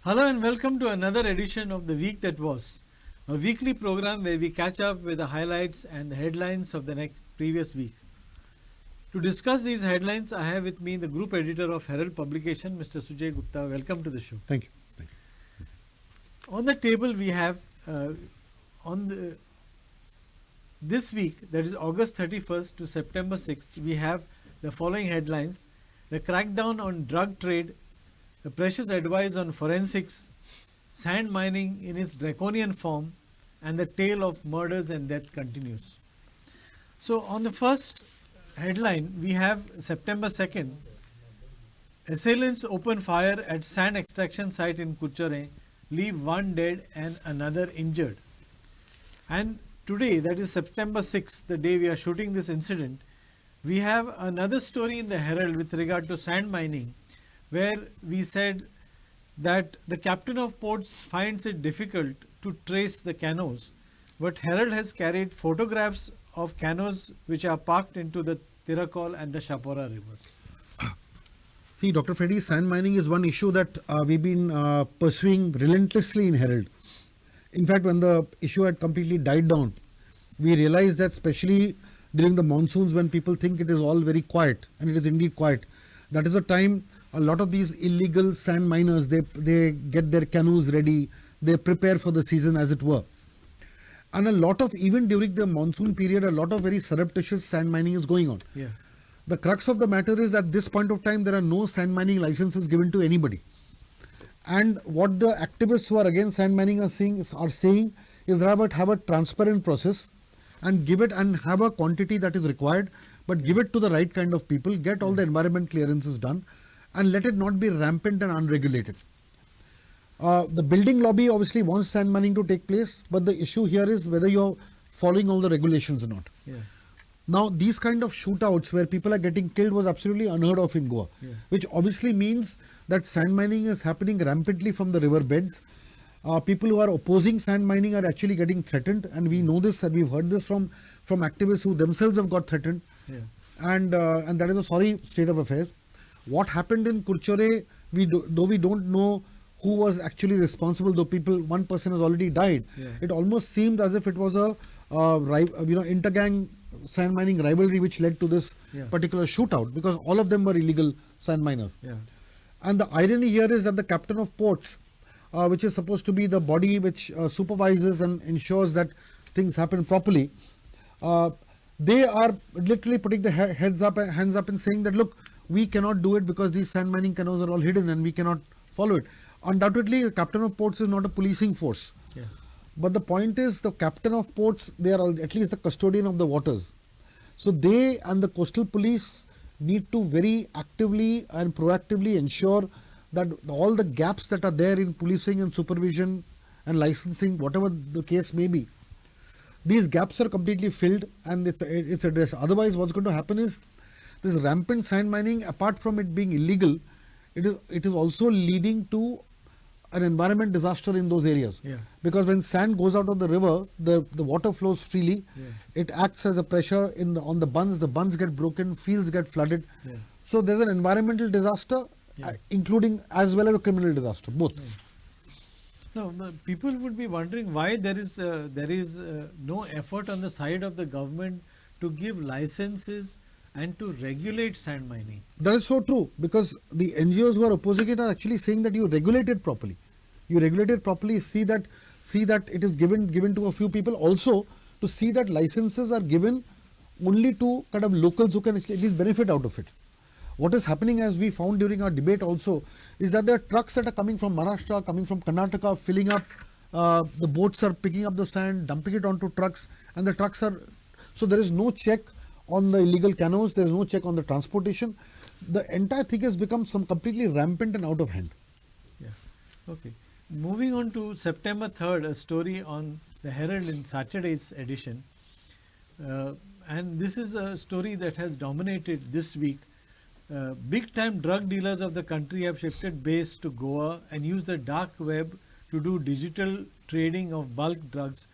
Hello and welcome to another edition of The Week That Was, a weekly program where we catch up with the highlights and the headlines of the previous week. To discuss these headlines, I have with me the group editor of Herald Publication, Mr. Sujay Gupta. Welcome to the show. Thank you. On the table we have this week, that is August 31st to September 6th, we have the following headlines: the crackdown on drug trade, the precious advice on forensics, sand mining in its draconian form, and the tale of murders and death continues. So on the first headline, we have September 2nd, assailants open fire at sand extraction site in Kurchare, leave one dead and another injured. And today, that is September 6th, the day we are shooting this incident, we have another story in the Herald with regard to sand mining, where we said that the captain of ports finds it difficult to trace the canoes, but Herald has carried photographs of canoes which are parked into the Tirakol and the Shapora rivers. See, Dr. Freddy, sand mining is one issue that we've been pursuing relentlessly in Herald. In fact, when the issue had completely died down, we realized that especially during the monsoons, when people think it is all very quiet, and it is indeed quiet, that is the time a lot of these illegal sand miners, they get their canoes ready, they prepare for the season as it were. And a lot of, even during the monsoon period, a lot of very surreptitious sand mining is going on. Yeah. The crux of the matter is at this point of time, there are no sand mining licenses given to anybody. And what the activists who are against sand mining are saying is have a transparent process and give it and have a quantity that is required, but give it to the right kind of people, get all the environment clearances done, and let it not be rampant and unregulated. The building lobby obviously wants sand mining to take place, but the issue here is whether you're following all the regulations or not. Yeah. Now, these kind of shootouts where people are getting killed was absolutely unheard of in Goa, which obviously means that sand mining is happening rampantly from the river beds. People who are opposing sand mining are actually getting threatened, and we know this and we've heard this from activists who themselves have got threatened. Yeah. And that is a sorry state of affairs. What happened in Kurchare, though we don't know who was actually responsible, though one person has already died, it almost seemed as if it was a inter-gang sand mining rivalry which led to this particular shootout, because all of them were illegal sand miners. Yeah. And the irony here is that the captain of ports, which is supposed to be the body which supervises and ensures that things happen properly, they are literally putting the hands up and saying that, look, we cannot do it because these sand mining canoes are all hidden and we cannot follow it. Undoubtedly, the captain of ports is not a policing force. Yeah. But the point is, the captain of ports, they are at least the custodian of the waters. So they and the coastal police need to very actively and proactively ensure that all the gaps that are there in policing and supervision and licensing, whatever the case may be, these gaps are completely filled and it's addressed. Otherwise, what's going to happen is this rampant sand mining, apart from it being illegal, it is also leading to an environment disaster in those areas. Yeah. Because when sand goes out of the river, the water flows freely. It acts as a pressure on the bunds get broken, fields get flooded. So there's an environmental disaster, including as well as a criminal disaster, both. Now, people would be wondering why there is no effort on the side of the government to give licenses and to regulate sand mining. That is so true, because the NGOs who are opposing it are actually saying that you regulate it properly. You regulate it properly, see that it is given to a few people. Also, to see that licenses are given only to kind of locals who can at least benefit out of it. What is happening, as we found during our debate also, is that there are trucks that are coming from Maharashtra, coming from Karnataka, filling up. The boats are picking up the sand, dumping it onto trucks, and the trucks are... So there is no check on the illegal canoes, there is no check on the transportation. The entire thing has become completely rampant and out of hand. Yeah. Okay. Moving on to September 3rd, a story on the Herald in Saturday's edition. And this is a story that has dominated this week. Big-time drug dealers of the country have shifted base to Goa and use the dark web to do digital trading of bulk drugs.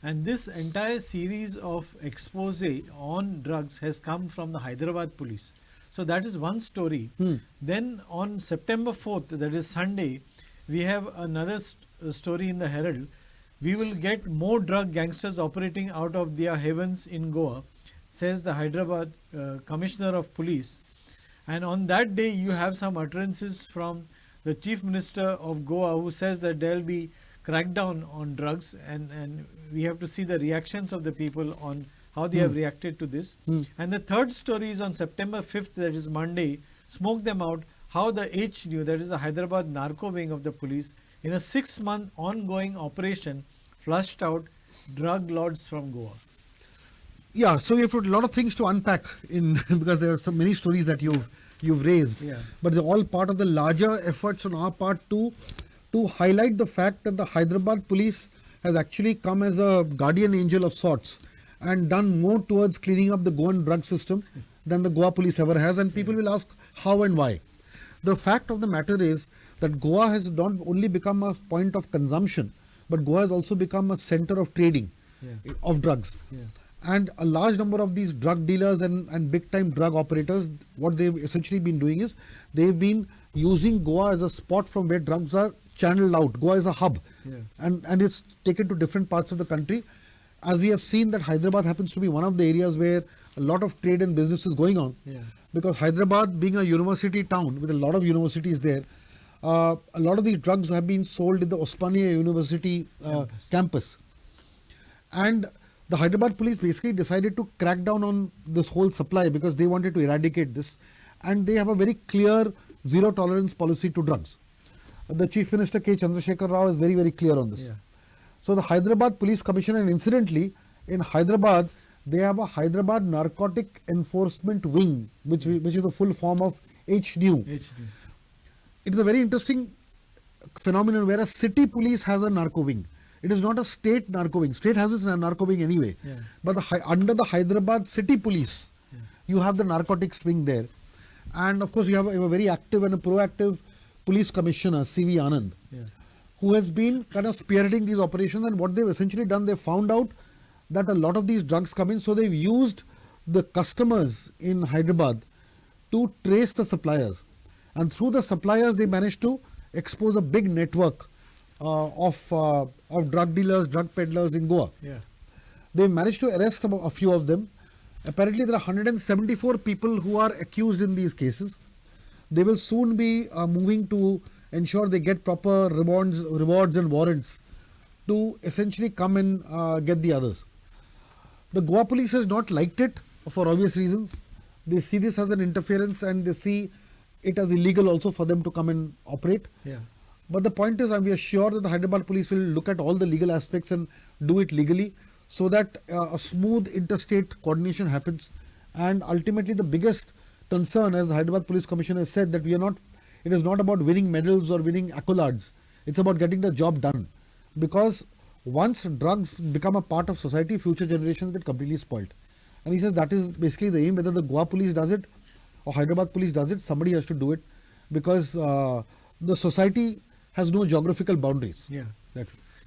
And this entire series of expose on drugs has come from the Hyderabad police. So that is one story. Then on September 4th, that is Sunday, we have another story in the Herald. We will get more drug gangsters operating out of their havens in Goa, says the Hyderabad Commissioner of Police. And on that day, you have some utterances from the Chief Minister of Goa, who says that there will be crackdown on drugs, and we have to see the reactions of the people on how they have reacted to this. And the third story is on September 5th, that is Monday, Smoke Them Out, how the HNU, that is the Hyderabad narco wing of the police, in a 6-month ongoing operation, flushed out drug lords from Goa. Yeah, so you have got a lot of things to unpack in because there are so many stories that you've raised, Yeah. but they're all part of the larger efforts on our part to highlight the fact that the Hyderabad police has actually come as a guardian angel of sorts and done more towards cleaning up the Goan drug system than the Goa police ever has, and people will ask how and why. The fact of the matter is that Goa has not only become a point of consumption, but Goa has also become a center of trading of drugs. Yeah. And a large number of these drug dealers and big time drug operators, what they've essentially been doing is they've been using Goa as a spot from where drugs are channeled out. Goa is a hub, and it's taken to different parts of the country. As we have seen that Hyderabad happens to be one of the areas where a lot of trade and business is going on, because Hyderabad being a university town with a lot of universities there, a lot of these drugs have been sold in the Osmania University campus. And the Hyderabad police basically decided to crack down on this whole supply because they wanted to eradicate this, and they have a very clear zero tolerance policy to drugs. The Chief Minister K. Chandrasekhar Rao is very, very clear on this. So the Hyderabad Police Commissioner, and incidentally, in Hyderabad, they have a Hyderabad Narcotic Enforcement Wing, which is the full form of HNU. It is a very interesting phenomenon where a city police has a narco wing. It is not a state narco wing. State has its narco wing anyway. But under the Hyderabad city police, you have the narcotics wing there. And of course, you have a very active and a proactive police commissioner, C.V. Anand, who has been kind of spearheading these operations. And what they've essentially done, they found out that a lot of these drugs come in. So they've used the customers in Hyderabad to trace the suppliers. And through the suppliers, they managed to expose a big network of drug dealers, drug peddlers in Goa. They managed to arrest a few of them. Apparently, there are 174 people who are accused in these cases. They will soon be moving to ensure they get proper rewards and warrants to essentially come and get the others. The Goa police has not liked it for obvious reasons. They see this as an interference and they see it as illegal also for them to come and operate. But the point is, we are sure that the Hyderabad police will look at all the legal aspects and do it legally so that a smooth interstate coordination happens. And ultimately, the biggest concern, as the Hyderabad Police Commissioner has said, that it is not about winning medals or winning accolades. It's about getting the job done. Because once drugs become a part of society, future generations get completely spoiled. And he says that is basically the aim. Whether the Goa police does it or Hyderabad police does it, somebody has to do it, because the society has no geographical boundaries.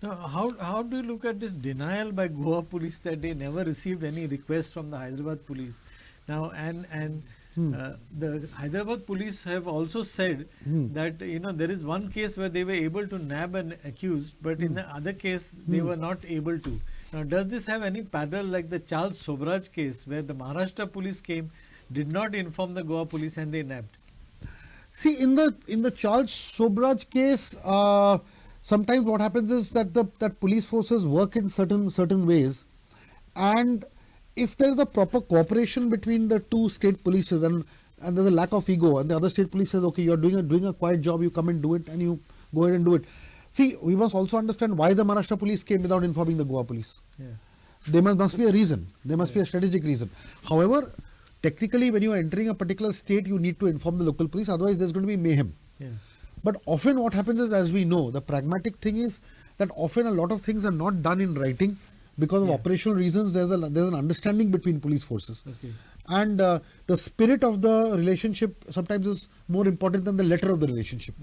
Now, how do you look at this denial by Goa police that they never received any request from the Hyderabad police? Now, and the Hyderabad police have also said that there is one case where they were able to nab an accused, but in the other case they were not able to. Now, does this have any parallel like the Charles Sobraj case, where the Maharashtra police came, did not inform the Goa police, and they nabbed? See, in the Charles Sobraj case, sometimes what happens is that police forces work in certain ways, and if there is a proper cooperation between the two state polices and there's a lack of ego, and the other state police says, okay, you're doing a quiet job, you come and do it, and you go ahead and do it. See, we must also understand why the Maharashtra police came without informing the Goa police. There must be a reason. There must be a strategic reason. However, technically, when you are entering a particular state, you need to inform the local police, otherwise there's going to be mayhem. But often what happens is, as we know, the pragmatic thing is that often a lot of things are not done in writing because of operational reasons. There's an understanding between police forces. And the spirit of the relationship sometimes is more important than the letter of the relationship.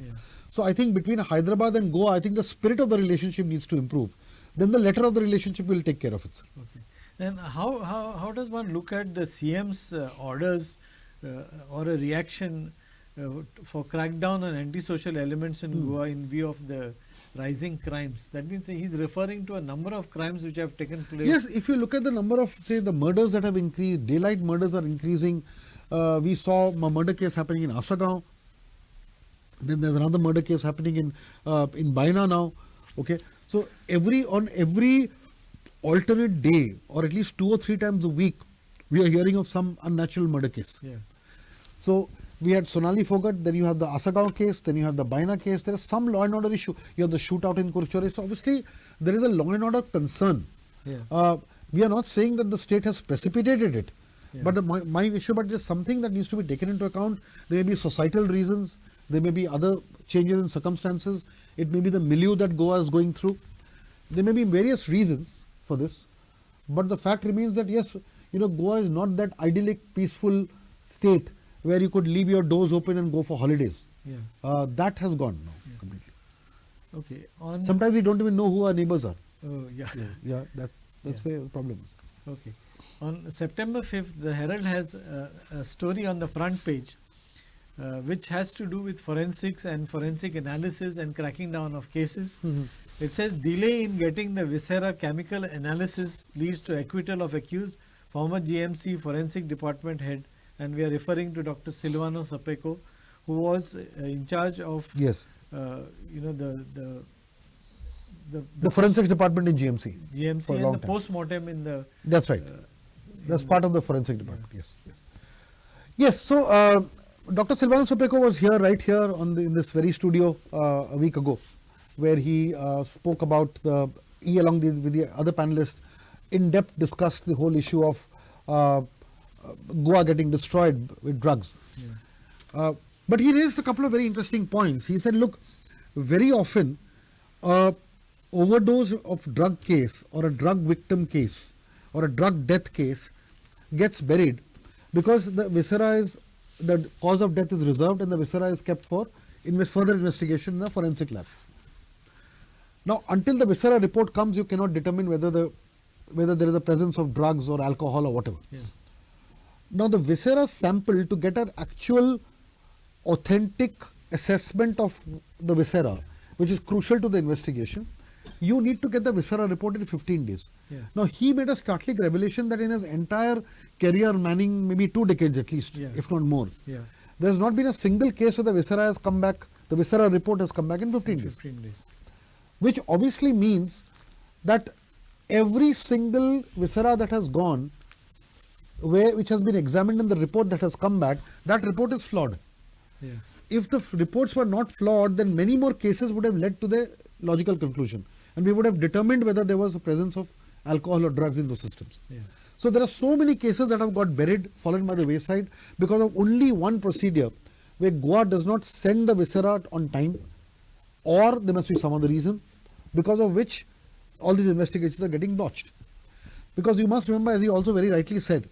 So I think between Hyderabad and Goa, I think the spirit of the relationship needs to improve. Then the letter of the relationship will take care of itself. Then how does one look at the CM's orders or a reaction for crackdown on antisocial elements in Goa in view of the rising crimes. That means he's referring to a number of crimes which have taken place. Yes, if you look at the number of, say, the murders that have increased, daylight murders are increasing. We saw a murder case happening in Asagaon. Then there's another murder case happening in Baina now. Okay, so on every alternate day, or at least 2 or 3 times a week, we are hearing of some unnatural murder case. Yeah. So we had Sonali Phogat, then you have the Asagaon case, then you have the Baina case. There is some law and order issue. You have the shootout in Kurchore. So obviously there is a law and order concern. Yeah. We are not saying that the state has precipitated it. Yeah. But my issue, but it is something that needs to be taken into account. There may be societal reasons. There may be other changes in circumstances. It may be the milieu that Goa is going through. There may be various reasons for this. But the fact remains that yes, Goa is not that idyllic, peaceful state where you could leave your doors open and go for holidays. Yeah. That has gone now completely. Okay. Sometimes we don't even know who our neighbors are. Oh, yeah. Yeah, that's where the problem is. Okay. On September 5th, the Herald has a story on the front page which has to do with forensics and forensic analysis and cracking down of cases. It says delay in getting the viscera chemical analysis leads to acquittal of accused former GMC forensic department head, and we are referring to Dr. Silvano Sapeko, who was in charge of Yes. The forensics department in GMC. GMC and the post-mortem in the... That's right. That's part of the forensic department. Yeah. Yes. So Dr. Silvano Sapeko was here, right here in this very studio a week ago, where he spoke about along with the other panelists, in depth discussed the whole issue of Goa getting destroyed with drugs. Yeah. But he raised a couple of very interesting points. He said, look, very often overdose of drug case or a drug victim case or a drug death case gets buried because the cause of death is reserved and the viscera is kept for further investigation in a forensic lab. Now, until the viscera report comes, you cannot determine whether there is a presence of drugs or alcohol or whatever. Yeah. Now, the viscera sample, to get an actual authentic assessment of the viscera, which is crucial to the investigation, you need to get the viscera report in 15 days. Yeah. Now, he made a startling revelation that in his entire career, manning maybe 2 decades at least, if not more, there has not been a single case where the viscera has come back, the viscera report has come back in 15 days. Which obviously means that every single viscera that has gone, which has been examined in the report that has come back, that report is flawed. Yeah. If the reports were not flawed, then many more cases would have led to the logical conclusion. And we would have determined whether there was a presence of alcohol or drugs in those systems. Yeah. So there are so many cases that have got buried, fallen by the wayside because of only one procedure where Goa does not send the viscera on time, or there must be some other reason because of which all these investigations are getting botched. Because you must remember, as he also very rightly said,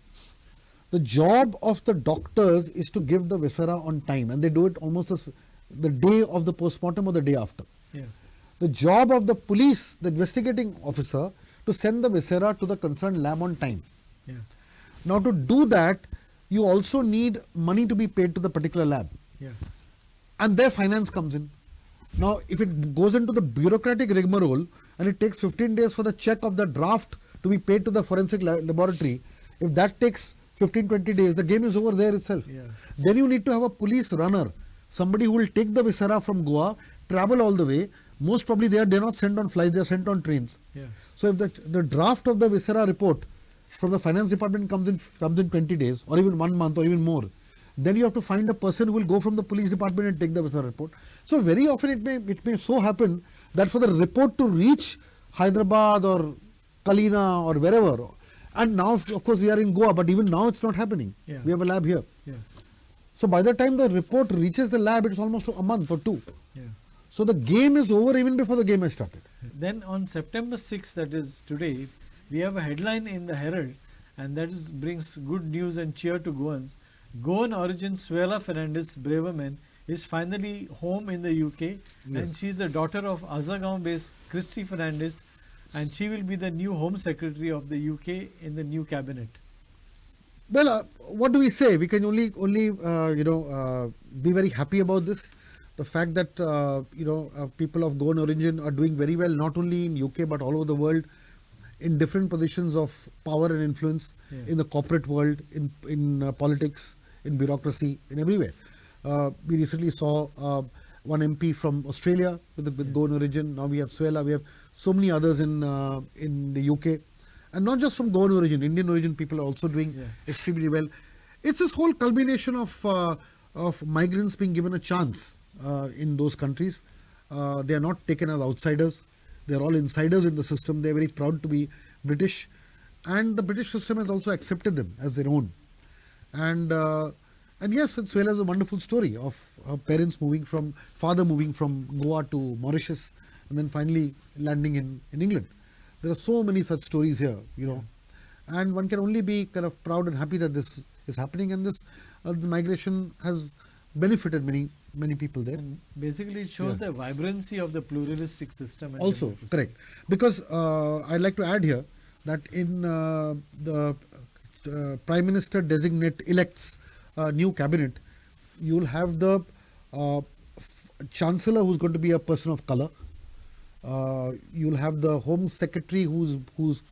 the job of the doctors is to give the viscera on time, and they do it almost as the day of the postmortem or the day after. Yeah. The job of the police, the investigating officer, to send the viscera to the concerned lab on time. Yeah. Now, to do that, you also need money to be paid to the particular lab. Yeah. And their finance comes in. Now, if it goes into the bureaucratic rigmarole and it takes 15 days for the check of the draft to be paid to the forensic laboratory, if that takes 15-20 days, the game is over there itself. Yeah. Then you need to have a police runner, somebody who will take the viscera from Goa, travel all the way. Most probably they're not sent on flights, they're sent on trains. Yeah. So if the draft of the viscera report from the finance department comes in 20 days or even 1 month or even more, then you have to find a person who will go from the police department and take the viscera report. So very often it may so happen that for the report to reach Hyderabad or Kalina or wherever, and now of course we are in Goa, but even now it's not happening. Yeah. We have a lab here. Yeah. So by the time the report reaches the lab, it's almost a month or 2. Yeah. So the game is over even before the game has started. Then on September 6th, that is today, we have a headline in the Herald, and that brings good news and cheer to Goans. Goan origin Suela Fernandez Braverman is finally home in the UK, and she is the daughter of Azagaon-based Christy Fernandez, and she will be the new Home Secretary of the UK in the new cabinet. Well, what do we say? We can only be very happy about this. The fact that people of Goan origin are doing very well, not only in UK but all over the world, in different positions of power and influence, in the corporate world, in politics, in bureaucracy, in everywhere. We recently saw one MP from Australia with Goan origin. Now we have Swela. We have so many others in the UK. And not just from Goan origin, Indian origin people are also doing extremely well. It's this whole culmination of migrants being given a chance in those countries. They are not taken as outsiders. They are all insiders in the system. They are very proud to be British. And the British system has also accepted them as their own. And yes, Suela is a wonderful story of her parents father moving from Goa to Mauritius and then finally landing in England. There are so many such stories here, and one can only be kind of proud and happy that this is happening, and this the migration has benefited many people there. And basically, it shows the vibrancy of the pluralistic system. And also, correct. Because I'd like to add here that in the Prime Minister designate elect's new cabinet, you'll have the Chancellor, who's going to be a person of colour. You'll have the Home Secretary who's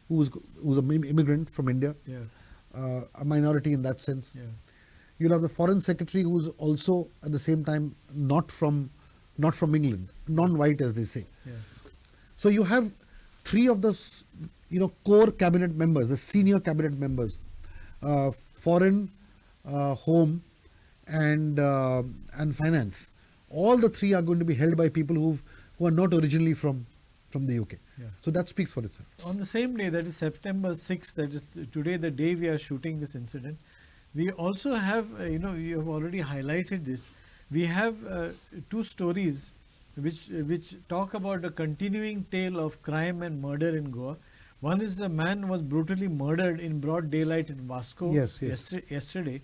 an immigrant from India, a minority in that sense. You'll have the Foreign Secretary who's also at the same time not from England, non-white as they say. So you have three of the core cabinet members, the senior cabinet members, Foreign, Home, and Finance. All the three are going to be held by people who are not originally from the UK. So that speaks for itself. On the same day, that is September 6th, that is today the day we are shooting this incident, we also have, you have already highlighted this, we have two stories which talk about a continuing tale of crime and murder in Goa. One is a man was brutally murdered in broad daylight in Vasco yesterday,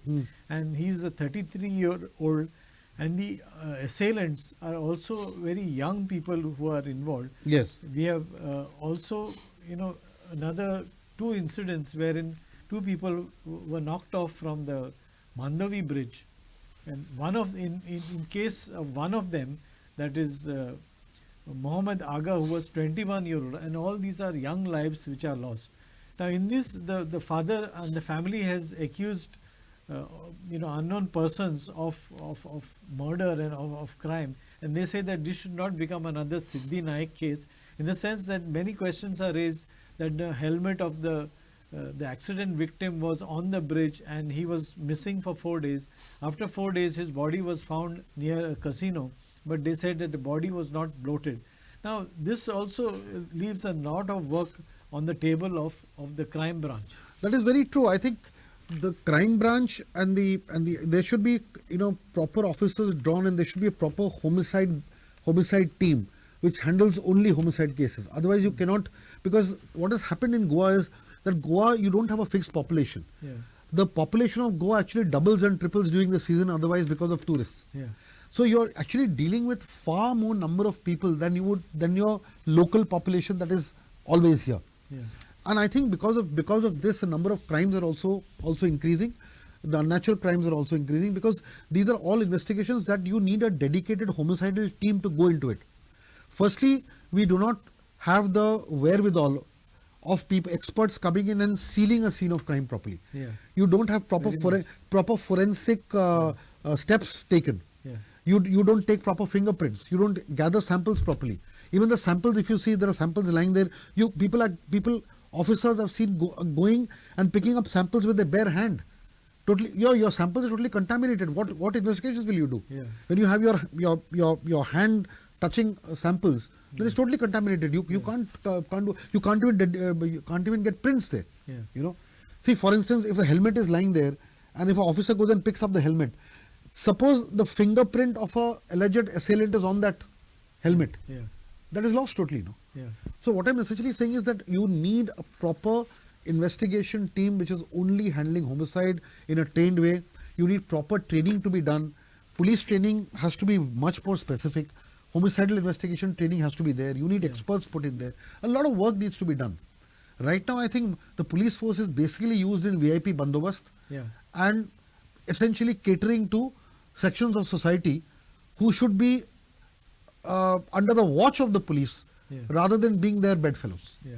and he's a 33-year-old. And the assailants are also very young people who are involved. Yes. We have also, another two incidents wherein two people were knocked off from the Mandavi bridge. And in case of one of them, that is Muhammad Aga, who was 21-year-old, and all these are young lives which are lost. Now in this, the father and the family has accused unknown persons of murder and of crime, and they say that this should not become another Siddhi Naik case, in the sense that many questions are raised that the helmet of the accident victim was on the bridge and he was missing for 4 days. After 4 days, his body was found near a casino, but they said that the body was not bloated. Now this also leaves a lot of work on the table of the crime branch. That is very true. I think the crime branch and there should be proper officers drawn, and there should be a proper homicide team which handles only homicide cases. Otherwise you cannot, because what has happened in Goa is that Goa, you don't have a fixed population. The population of Goa actually doubles and triples during the season otherwise because of tourists. So you're actually dealing with far more number of people than your local population that is always here. And I think because of this, the number of crimes are also increasing. The unnatural crimes are also increasing, because these are all investigations that you need a dedicated homicidal team to go into it. Firstly, we do not have the wherewithal of experts coming in and sealing a scene of crime properly. You don't have proper forensic steps taken. You don't take proper fingerprints. You don't gather samples properly. Even the samples, if you see there are samples lying there, officers have seen going and picking up samples with their bare hand. Totally, your samples are totally contaminated. What investigations will you do? When you have your hand touching samples, then it's totally contaminated. You can't even get prints there. See, for instance, if a helmet is lying there, and if an officer goes and picks up the helmet, suppose the fingerprint of a alleged assailant is on that helmet, that is lost totally. So what I'm essentially saying is that you need a proper investigation team which is only handling homicide in a trained way. You need proper training to be done. Police training has to be much more specific. Homicidal investigation training has to be there. You need experts put in there. A lot of work needs to be done. Right now, I think the police force is basically used in VIP bandobast Yeah. and essentially catering to sections of society who should be under the watch of the police Yeah. rather than being their bedfellows. Yeah.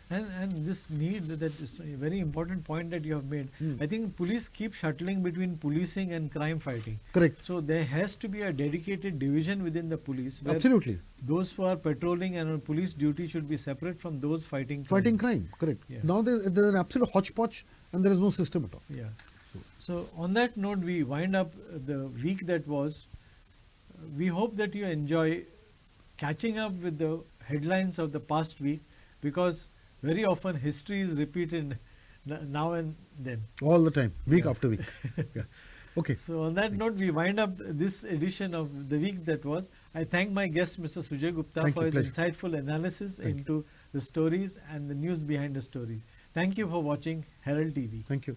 And this need, that is a very important point that you have made. I think police keep shuttling between policing and crime fighting. Correct. So there has to be a dedicated division within the police where Absolutely. those who are patrolling and on police duty should be separate from those fighting crime. Fighting crime, correct. Yeah. Now there's an absolute hodgepodge and there is no system at all. Yeah. So on that note, we wind up the week that was. We hope that you enjoy catching up with the headlines of the past week, because very often history is repeated now and then. All the time, week Yeah. after week. Yeah. Okay. So on that note, we wind up this edition of the week that was. I thank my guest, Mr. Sujay Gupta, Thank for you. his Pleasure. insightful analysis into the stories and the news behind the stories. Thank you for watching Herald TV. Thank you.